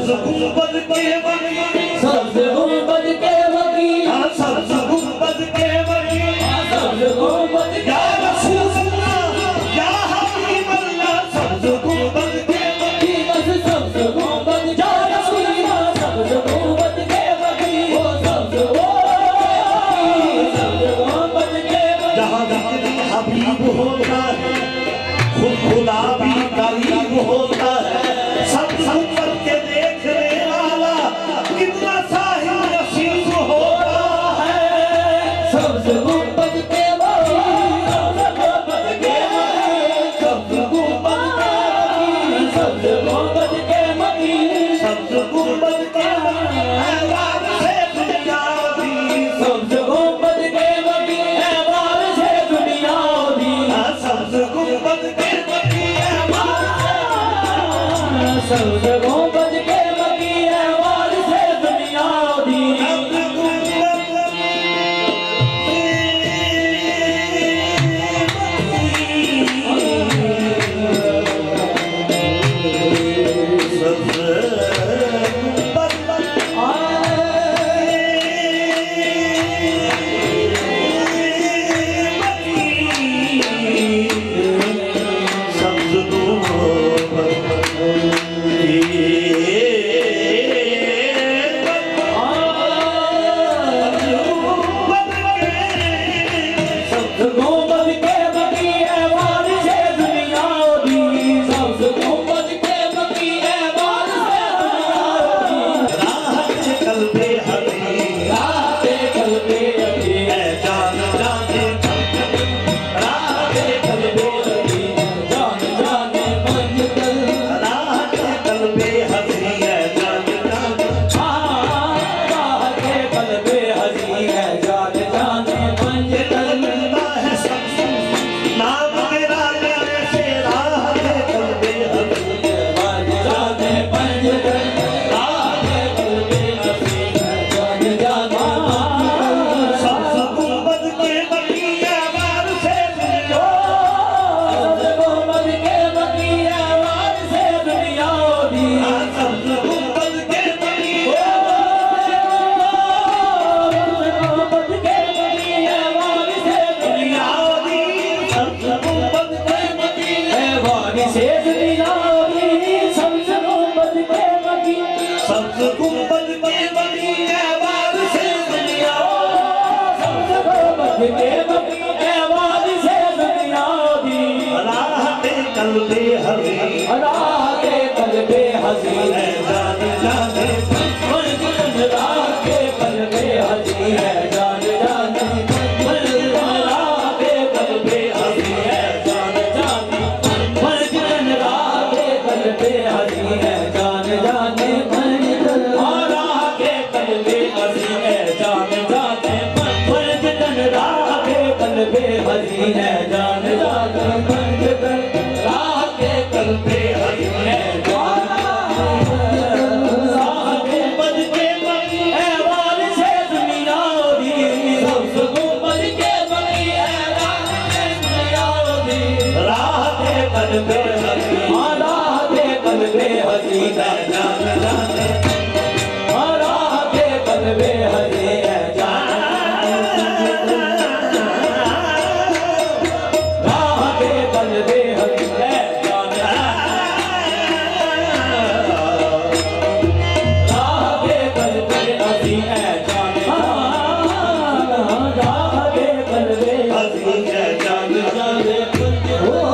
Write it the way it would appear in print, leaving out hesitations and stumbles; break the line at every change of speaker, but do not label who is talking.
सब्ज गुंबद के बनी,
सब्ज गुंबद के बनी,
सब्ज गुंबद के बनी,
सब्ज गुंबद के
या रसूल अल्लाह या हबीब अल्लाह, सब्ज गुंबद के बनी,
बस सब्ज गुंबद या रसूल अल्लाह, सब्ज गुंबद के बनी, वो सब्ज गुंबद के बनी।
जहाँ जिक्र हबीब होता है खुद खुदा भी करीब होता है। सब संपत के देखने वाला कितना साहिब नसीब होता है।
सब्ज गुंबद के बनी, सब्ज गुंबद के बनी, सब्ज गुंबद के बनी, सब्ज गुंबद के बनी,
सब्ज गुंबद के बनी, ऐवान से दुनिया दी,
सब्ज गुंबद के बनी, ऐवान से दुनिया दी,
सब्ज गुंबद के बनी, ऐवान
सब्ज गुंबद के बनी, ऐवान से दुनिया दी।
हसी है